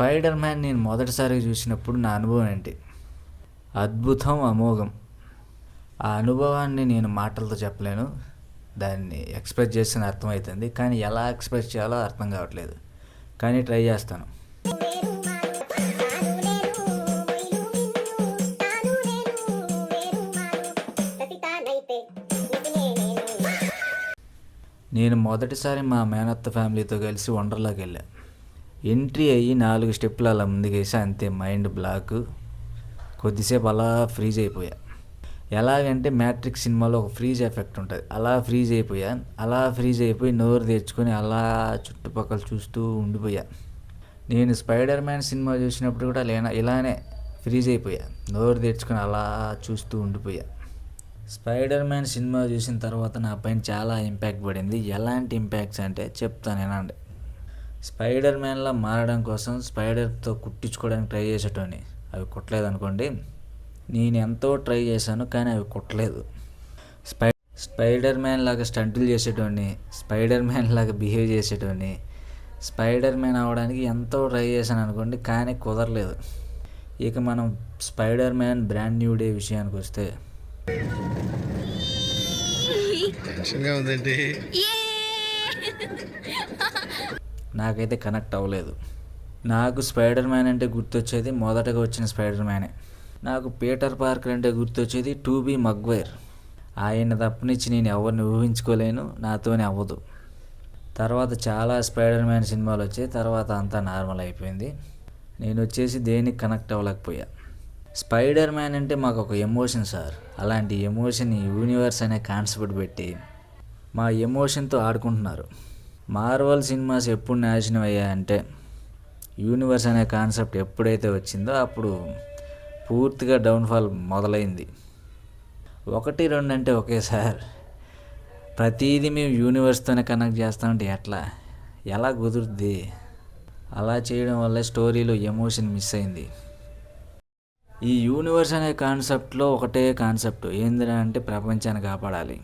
Spider man నేను మొదటిసారిగా చూసినప్పుడు నా అనుభవం ఏంటి? అద్భుతం, అమోఘం. ఆ అనుభవాన్ని నేను మాటలతో చెప్పలేను. దాన్ని ఎక్స్‌ప్రెస్ చేస్తేనే అర్థమవుతుంది. కానీ ఎలా ఎక్స్‌ప్రెస్ చేయాలో అర్థం కావట్లేదు. కానీ ట్రై చేస్తాను. నేను మొదటిసారి మా మేనత్త ఫ్యామిలీతో కలిసి వండర్లాకి వెళ్ళా. ఎంట్రీ అయ్యి 4 స్టెప్పులు అలా ముందుకేసా, అంతే. Mind block. కొద్దిసేపు అలా ఫ్రీజ్ అయిపోయా. ఎలాగంటే మ్యాట్రిక్స్ సినిమాలో ఒక ఫ్రీజ్ ఎఫెక్ట్ ఉంటుంది, అలా ఫ్రీజ్ అయిపోయా. అలా ఫ్రీజ్ అయిపోయి నోరు తెరుచుకొని అలా చుట్టుపక్కల చూస్తూ ఉండిపోయా. నేను స్పైడర్ మ్యాన్ సినిమా చూసినప్పుడు కూడా ఇలానే ఫ్రీజ్ అయిపోయా, నోరు తెరుచుకొని అలా చూస్తూ ఉండిపోయా. స్పైడర్ మ్యాన్ సినిమా చూసిన తర్వాత నా పైన చాలా ఇంపాక్ట్ పడింది. ఎలాంటి ఇంపాక్ట్స్ అంటే చెప్తాను వినండి. స్పైడర్ మ్యాన్లా మారడం కోసం స్పైడర్తో కుట్టించుకోవడానికి ట్రై చేసేటోని, అవి కుట్టలేదు అనుకోండి. నేను ఎంతో ట్రై చేశాను కానీ అవి కుట్టలేదు. స్పైడర్ మ్యాన్ లాగా స్టంటులు చేసేటోని, స్పైడర్ మ్యాన్ లాగా బిహేవ్ చేసేటోని, స్పైడర్ మ్యాన్ అవ్వడానికి ఎంతో ట్రై చేశాను అనుకోండి, కానీ కుదరలేదు. ఇక మనం spider Man brand new day విషయానికి వస్తే, నాకైతే కనెక్ట్ అవ్వలేదు. నాకు స్పైడర్ మ్యాన్ అంటే గుర్తొచ్చేది మొదటగా వచ్చిన స్పైడర్ మ్యానే. నాకు పీటర్ పార్కర్ అంటే గుర్తొచ్చేది టోబీ మగ్వైర్. ఆయన తప్పనిచ్చి నేను ఎవరిని ఊహించుకోలేను, నాతోనే అవ్వదు. తర్వాత చాలా స్పైడర్ మ్యాన్ సినిమాలు వచ్చాయి. తర్వాత అంతా నార్మల్ అయిపోయింది. నేను వచ్చేసి దేనికి కనెక్ట్ అవ్వలేకపోయా. స్పైడర్ మ్యాన్ అంటే మాకు ఒక ఎమోషన్ సార్. అలాంటి ఎమోషన్ యూనివర్స్ అనే కాన్సెప్ట్ పెట్టి మా ఎమోషన్తో ఆడుకుంటున్నారు. మార్వెల్ సినిమాస్ ఎప్పుడు నాశనం అయ్యాయంటే, యూనివర్స్ అనే కాన్సెప్ట్ ఎప్పుడైతే వచ్చిందో అప్పుడు పూర్తిగా డౌన్ఫాల్ మొదలైంది. 1, 2 అంటే ఓకే సార్, ప్రతిదీ మేము యూనివర్స్తోనే కనెక్ట్ చేస్తామంటే ఎలా కుదురుద్ది? అలా చేయడం వల్ల స్టోరీలో ఎమోషన్ మిస్ అయింది. ఈ యూనివర్స్ అనే కాన్సెప్ట్లో ఒకటే కాన్సెప్ట్ ఏందిరా అంటే ప్రపంచాన్ని కాపాడాలి.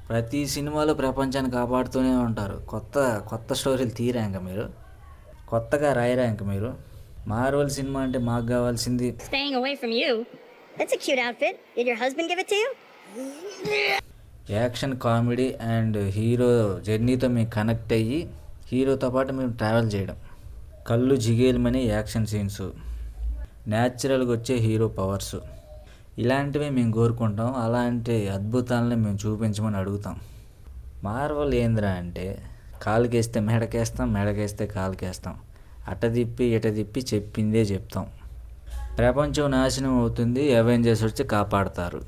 ప్రతి సినిమాలో ప్రపంచాన్ని కాపాడుతూనే ఉంటారు. కొత్త స్టోరీలు తీరా ఇంక మీరు, కొత్తగా రాయరా ఇంక మీరు. మార్వెల్ సినిమా అంటే మాకు కావాల్సింది యాక్షన్, కామెడీ అండ్ హీరో జర్నీతో మేము కనెక్ట్ అయ్యి హీరోతో పాటు మేము ట్రావెల్ చేయడం, కళ్ళు జిగేలమని యాక్షన్ సీన్స్, న్యాచురల్గా వచ్చే హీరో పవర్స్, ఇలాంటివి మేము కోరుకుంటాం. అలాంటి అద్భుతాలని మేము చూపించమని అడుగుతాం. మార్వెల్ ఏంద్రా అంటే కాలుకేస్తే మెడకేస్తాం, మెడకేస్తే కాలుకేస్తాం, అట తిప్పి చెప్పిందే చెప్తాం. ప్రపంచం నాశనం అవుతుంది, అవెంజర్స్ వచ్చి కాపాడతారు.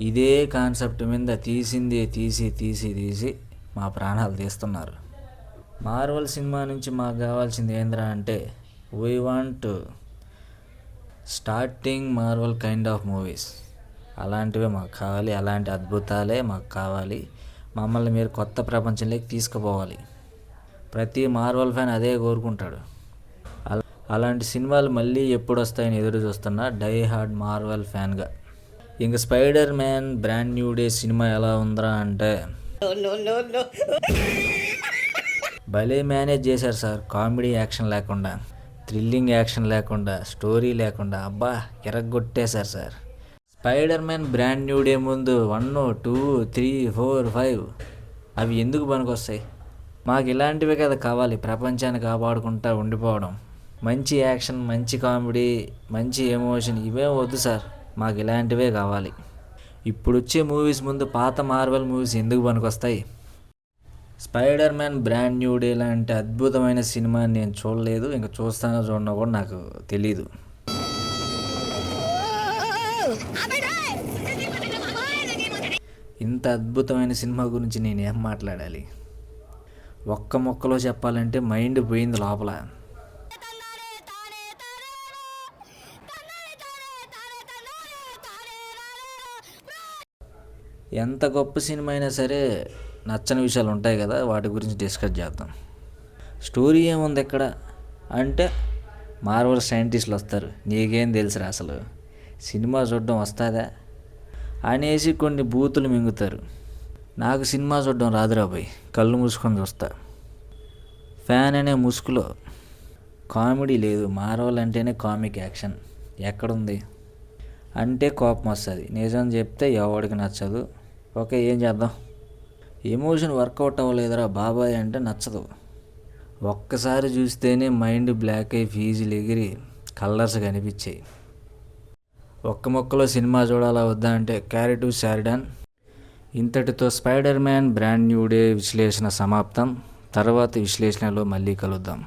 ఇదే కాన్సెప్ట్ మీద తీసి మా ప్రాణాలు తీస్తున్నారు. మార్వెల్ సినిమా నుంచి మాకు కావాల్సింది ఏంద్రా అంటే, we want starting Marvel kind of movies. అలాంటివే మాకు కావాలి, అలాంటి అద్భుతాలే మాకు కావాలి. మమ్మల్ని మీరు కొత్త ప్రపంచంలోకి తీసుకుపోవాలి. ప్రతి మార్వెల్ ఫ్యాన్ అదే కోరుకుంటాడు. అలాంటి సినిమాలు మళ్ళీ ఎప్పుడు వస్తాయని ఎదురు చూస్తున్నా డై హార్డ్ మార్వెల్ ఫ్యాన్గా. ఇంక Spider Man brand new day cinema ఎలా ఉందిరా అంటే, భలే మేనేజ్ చేశారు సార్. కామెడీ యాక్షన్ లేకుండా, థ్రిల్లింగ్ యాక్షన్ లేకుండా, స్టోరీ లేకుండా, అబ్బా ఎరగొట్టేశారు sir. Spider Man brand new day ముందు 1, 2, 3, 4, 5 అవి ఎందుకు పనికొస్తాయి? మాకు ఇలాంటివే కదా కావాలి. ప్రపంచాన్ని కాపాడుకుంటా ఉండిపోవడం, మంచి యాక్షన్, మంచి కామెడీ, మంచి ఎమోషన్ ఇవే వద్దు సార్, మాకు ఇలాంటివే కావాలి. ఇప్పుడు వచ్చే మూవీస్ ముందు పాత మార్వెల్ మూవీస్ ఎందుకు పనికొస్తాయి? Spider Man brand new day లాంటి అద్భుతమైన సినిమా నేను చూడలేదు, ఇంకా చూస్తానో చూడనో కూడా నాకు తెలీదు. ఇంత అద్భుతమైన సినిమా గురించి నేను ఏం మాట్లాడాలి? ఒక్క మొక్కలో చెప్పాలంటే మైండ్ పోయింది లోపల. ఎంత గొప్ప సినిమా అయినా సరే నచ్చని విషయాలు ఉంటాయి కదా, వాటి గురించి డిస్కస్ చేద్దాం. స్టోరీ ఏముంది ఎక్కడ అంటే, మార్వెల్ సైంటిస్టులు వస్తారు, నీకేం తెలుసురా అసలు సినిమా చూడడం వస్తుందా అనేసి కొన్ని బూతులు మింగుతారు. నాకు సినిమా చూడడం రాదురా బాయ్, కళ్ళు మూసుకొని చూస్తా. ఫ్యాన్ అనే ముసుగులో కామెడీ లేదు. మార్వెల్ అంటేనే కామిక్ యాక్షన్. ఎక్కడుంది అంటే కోపం వస్తుంది. నిజం చెప్తే ఎవడికి నచ్చదు. ఓకే, ఏం చేద్దాం. ఎమోషన్ వర్కౌట్ అవ్వలేదురా బాబాయ్ అంటే నచ్చదు. ఒక్కసారి చూస్తేనే మైండ్ బ్లాక్ అయి ఫీజులు ఎగిరి కలర్స్ కనిపించాయి. ఒక్క మొక్కలో సినిమా చూడాలా వద్దా అంటే క్యారీ టు షారిడాన్. ఇంతటితో Spider Man brand new day విశ్లేషణ సమాప్తం. తర్వాత విశ్లేషణలో మళ్ళీ కలుద్దాం.